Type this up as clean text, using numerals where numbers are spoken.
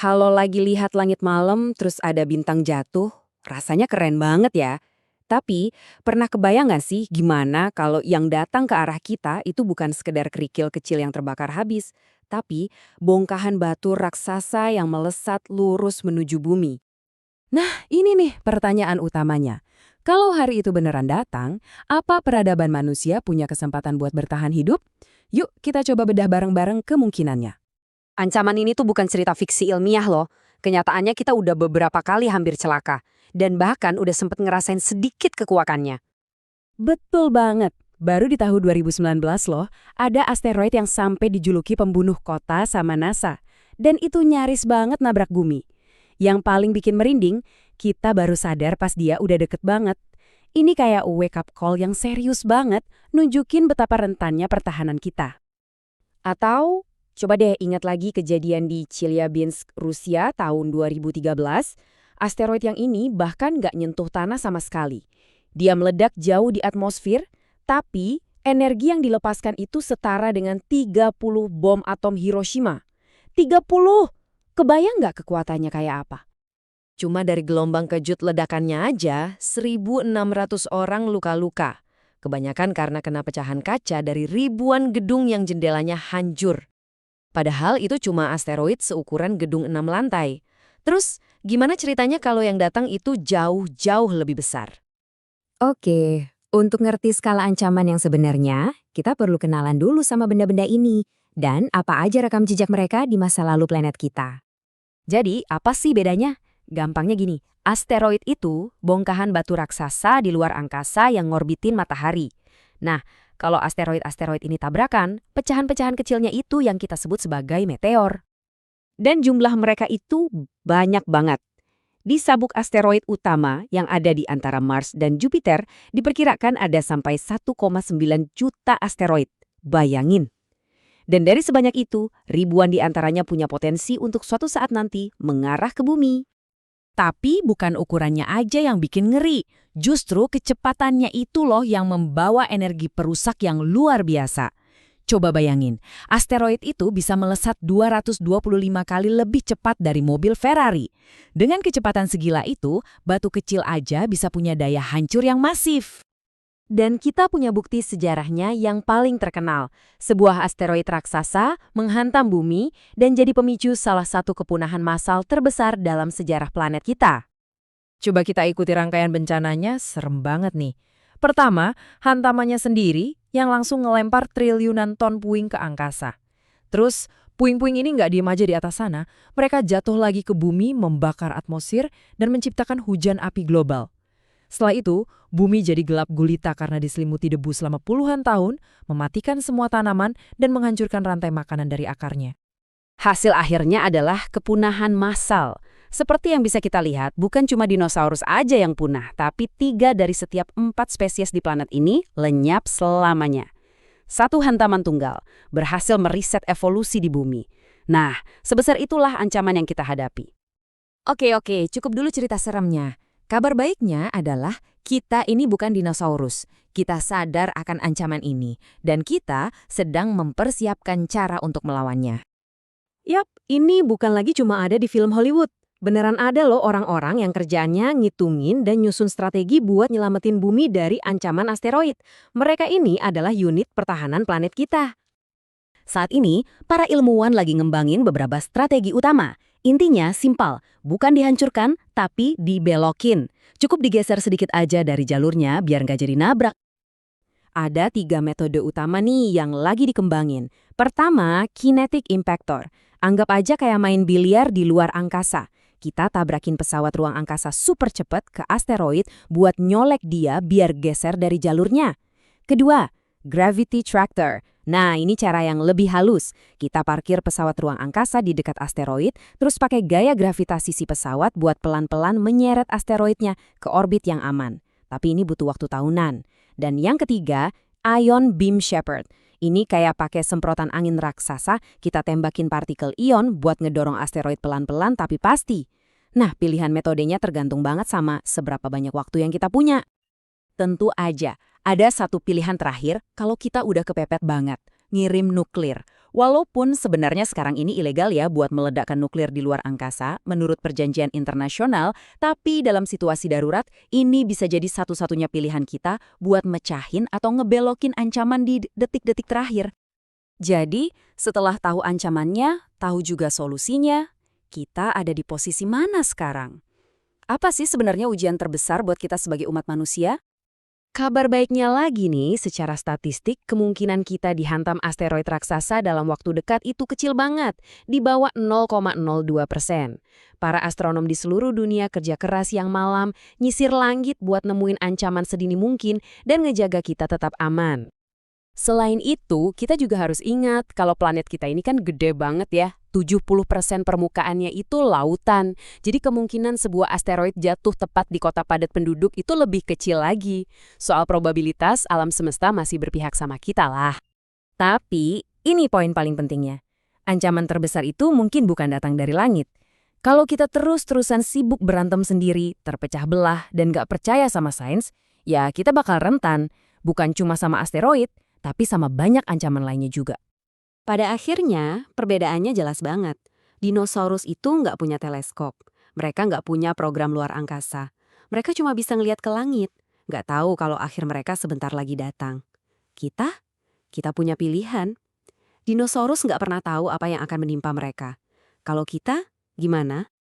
Kalau lagi lihat langit malam terus ada bintang jatuh, rasanya keren banget ya. Tapi, pernah kebayang nggak sih gimana kalau yang datang ke arah kita itu bukan sekedar kerikil kecil yang terbakar habis, tapi bongkahan batu raksasa yang melesat lurus menuju bumi? Nah, ini nih pertanyaan utamanya. Kalau hari itu beneran datang, apa peradaban manusia punya kesempatan buat bertahan hidup? Yuk kita coba bedah bareng-bareng kemungkinannya. Ancaman ini tuh bukan cerita fiksi ilmiah loh. Kenyataannya kita udah beberapa kali hampir celaka. Dan bahkan udah sempet ngerasain sedikit kekuakannya. Betul banget. Baru di tahun 2019 loh, ada asteroid yang sampai dijuluki pembunuh kota sama NASA. Dan itu nyaris banget nabrak bumi. Yang paling bikin merinding, kita baru sadar pas dia udah deket banget. Ini kayak wake up call yang serius banget, nunjukin betapa rentannya pertahanan kita. Atau, coba deh ingat lagi kejadian di Chelyabinsk, Rusia tahun 2013. Asteroid yang ini bahkan nggak nyentuh tanah sama sekali. Dia meledak jauh di atmosfer, tapi energi yang dilepaskan itu setara dengan 30 bom atom Hiroshima. 30! Kebayang nggak kekuatannya kayak apa? Cuma dari gelombang kejut ledakannya aja, 1.600 orang luka-luka. Kebanyakan karena kena pecahan kaca dari ribuan gedung yang jendelanya hancur. Padahal itu cuma asteroid seukuran gedung 6 lantai. Terus, gimana ceritanya kalau yang datang itu jauh-jauh lebih besar? Oke, untuk ngerti skala ancaman yang sebenarnya, kita perlu kenalan dulu sama benda-benda ini. Dan apa aja rekam jejak mereka di masa lalu planet kita. Jadi, apa sih bedanya? Gampangnya gini, asteroid itu bongkahan batu raksasa di luar angkasa yang ngorbitin matahari. Nah, kalau asteroid-asteroid ini tabrakan, pecahan-pecahan kecilnya itu yang kita sebut sebagai meteor. Dan jumlah mereka itu banyak banget. Di sabuk asteroid utama yang ada di antara Mars dan Jupiter, diperkirakan ada sampai 1,9 juta asteroid. Bayangin. Dan dari sebanyak itu, ribuan di antaranya punya potensi untuk suatu saat nanti mengarah ke bumi. Tapi bukan ukurannya aja yang bikin ngeri. Justru kecepatannya itu loh yang membawa energi perusak yang luar biasa. Coba bayangin, asteroid itu bisa melesat 225 kali lebih cepat dari mobil Ferrari. Dengan kecepatan segila itu, batu kecil aja bisa punya daya hancur yang masif. Dan kita punya bukti sejarahnya yang paling terkenal. Sebuah asteroid raksasa menghantam bumi dan jadi pemicu salah satu kepunahan massal terbesar dalam sejarah planet kita. Coba kita ikuti rangkaian bencananya, serem banget nih. Pertama, hantamannya sendiri yang langsung ngelempar triliunan ton puing ke angkasa. Terus, puing-puing ini nggak diem aja di atas sana, mereka jatuh lagi ke bumi, membakar atmosfer, dan menciptakan hujan api global. Setelah itu, bumi jadi gelap gulita karena diselimuti debu selama puluhan tahun, mematikan semua tanaman dan menghancurkan rantai makanan dari akarnya. Hasil akhirnya adalah kepunahan massal. Seperti yang bisa kita lihat, bukan cuma dinosaurus aja yang punah, tapi 3 dari setiap 4 spesies di planet ini lenyap selamanya. Satu hantaman tunggal, berhasil meriset evolusi di bumi. Nah, sebesar itulah ancaman yang kita hadapi. Oke, cukup dulu cerita seremnya. Kabar baiknya adalah kita ini bukan dinosaurus. Kita sadar akan ancaman ini, dan kita sedang mempersiapkan cara untuk melawannya. Yap, ini bukan lagi cuma ada di film Hollywood. Beneran ada loh orang-orang yang kerjaannya ngitungin dan nyusun strategi buat nyelamatin bumi dari ancaman asteroid. Mereka ini adalah unit pertahanan planet kita. Saat ini, para ilmuwan lagi ngembangin beberapa strategi utama. Intinya simpel, bukan dihancurkan, tapi dibelokin. Cukup digeser sedikit aja dari jalurnya biar nggak jadi nabrak. Ada 3 metode utama nih yang lagi dikembangin. Pertama, kinetic impactor. Anggap aja kayak main biliar di luar angkasa. Kita tabrakin pesawat ruang angkasa super cepat ke asteroid buat nyolek dia biar geser dari jalurnya. Kedua, gravity tractor. Nah, ini cara yang lebih halus. Kita parkir pesawat ruang angkasa di dekat asteroid, terus pakai gaya gravitasi si pesawat buat pelan-pelan menyeret asteroidnya ke orbit yang aman. Tapi ini butuh waktu tahunan. Dan yang ketiga, ion beam shepherd. Ini kayak pakai semprotan angin raksasa, kita tembakin partikel ion buat ngedorong asteroid pelan-pelan tapi pasti. Nah, pilihan metodenya tergantung banget sama seberapa banyak waktu yang kita punya. Tentu aja, ada satu pilihan terakhir kalau kita udah kepepet banget, ngirim nuklir. Walaupun sebenarnya sekarang ini ilegal ya buat meledakkan nuklir di luar angkasa, menurut perjanjian internasional, tapi dalam situasi darurat, ini bisa jadi satu-satunya pilihan kita buat mecahin atau ngebelokin ancaman di detik-detik terakhir. Jadi, setelah tahu ancamannya, tahu juga solusinya, kita ada di posisi mana sekarang? Apa sih sebenarnya ujian terbesar buat kita sebagai umat manusia? Kabar baiknya lagi nih, secara statistik kemungkinan kita dihantam asteroid raksasa dalam waktu dekat itu kecil banget, di bawah 0,02%. Para astronom di seluruh dunia kerja keras siang malam, nyisir langit buat nemuin ancaman sedini mungkin dan ngejaga kita tetap aman. Selain itu, kita juga harus ingat kalau planet kita ini kan gede banget ya. 70% permukaannya itu lautan. Jadi kemungkinan sebuah asteroid jatuh tepat di kota padat penduduk itu lebih kecil lagi. Soal probabilitas, alam semesta masih berpihak sama kita lah. Tapi, ini poin paling pentingnya. Ancaman terbesar itu mungkin bukan datang dari langit. Kalau kita terus-terusan sibuk berantem sendiri, terpecah belah, dan gak percaya sama sains, ya kita bakal rentan. Bukan cuma sama asteroid, tapi sama banyak ancaman lainnya juga. Pada akhirnya, perbedaannya jelas banget. Dinosaurus itu nggak punya teleskop. Mereka nggak punya program luar angkasa. Mereka cuma bisa ngeliat ke langit. Nggak tahu kalau akhir mereka sebentar lagi datang. Kita? Kita punya pilihan. Dinosaurus nggak pernah tahu apa yang akan menimpa mereka. Kalau kita, gimana?